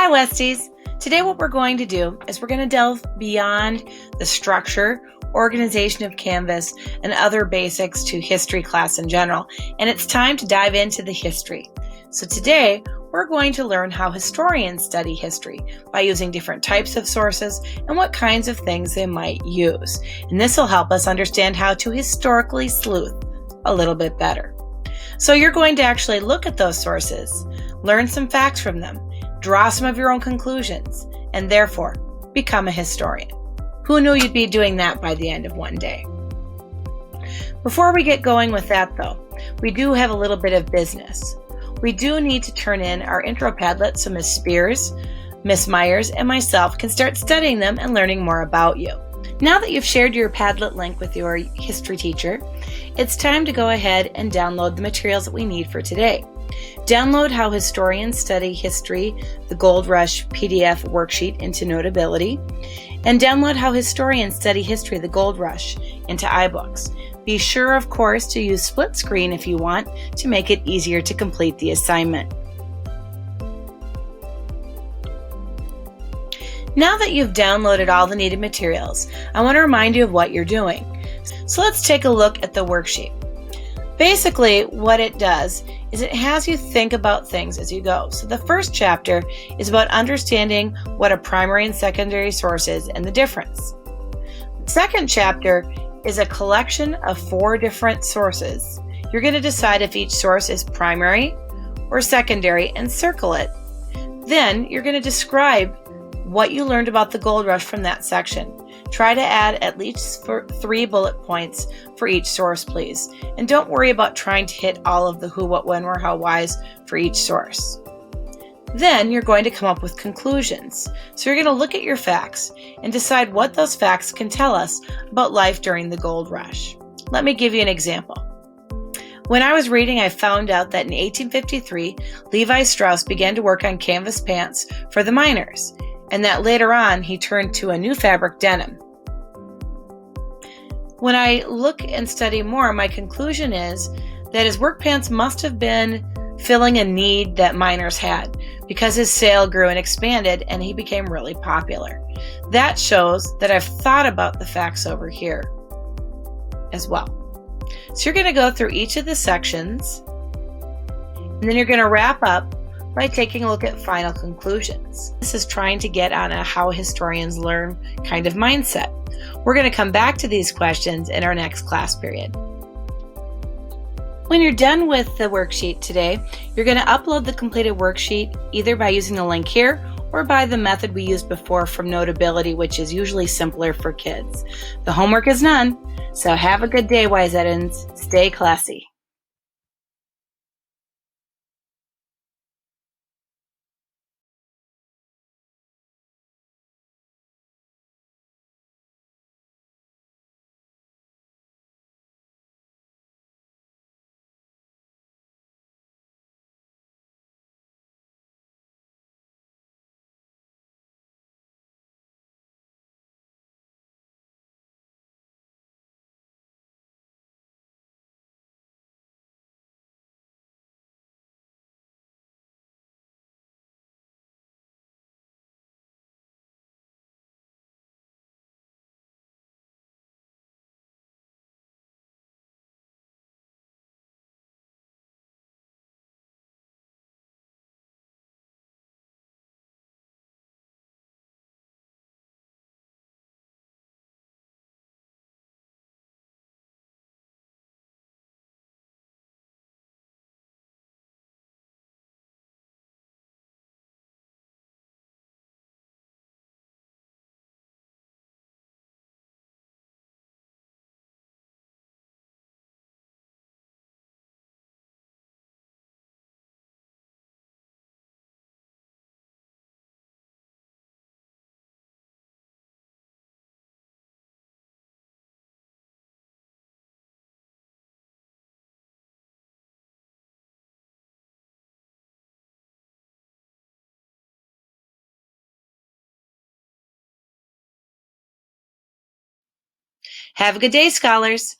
Hi, Westies. Today what we're going to do is we're going to delve beyond the structure, organization of Canvas, and other basics to history class in general, and it's time to dive into the history. So today we're going to learn how historians study history by using different types of sources and what kinds of things they might use. And this will help us understand how to historically sleuth a little bit better. So you're going to actually look at those sources, learn some facts from them, draw some of your own conclusions, and therefore become a historian. Who knew you'd be doing that by the end of one day? Before we get going with that though, we do have a little bit of business. We do need to turn in our intro Padlet so Ms. Spears, Ms. Myers, and myself can start studying them and learning more about you. Now that you've shared your Padlet link with your history teacher, it's time to go ahead and download the materials that we need for today. Download How Historians Study History, the Gold Rush PDF worksheet into Notability, and download How Historians Study History, the Gold Rush into iBooks. Be sure, of course, to use split screen if you want to make it easier to complete the assignment. Now that you've downloaded all the needed materials, I want to remind you of what you're doing. So let's take a look at the worksheet. Basically, what it does is it has you think about things as you go. So the first chapter is about understanding what a primary and secondary source is and the difference. The second chapter is a collection of 4 different sources. You're going to decide if each source is primary or secondary and circle it. Then you're going to describe what you learned about the gold rush from that section. Try to add at least 3 bullet points for each source, please. And don't worry about trying to hit all of the who, what, when, where, how, whys for each source. Then you're going to come up with conclusions. So you're going to look at your facts and decide what those facts can tell us about life during the gold rush. Let me give you an example. When I was reading, I found out that in 1853, Levi Strauss began to work on canvas pants for the miners, and that later on he turned to a new fabric, denim. When I look and study more, my conclusion is that his work pants must have been filling a need that miners had because his sale grew and expanded and he became really popular. That shows that I've thought about the facts over here as well. So you're going to go through each of the sections and then you're going to wrap up by taking a look at final conclusions. This is trying to get on a how historians learn kind of mindset. We're going to come back to these questions in our next class period. When you're done with the worksheet today, you're going to upload the completed worksheet either by using the link here or by the method we used before from Notability, which is usually simpler for kids. The homework is done, so have a good day, Wisettans. Stay classy. Have a good day, scholars.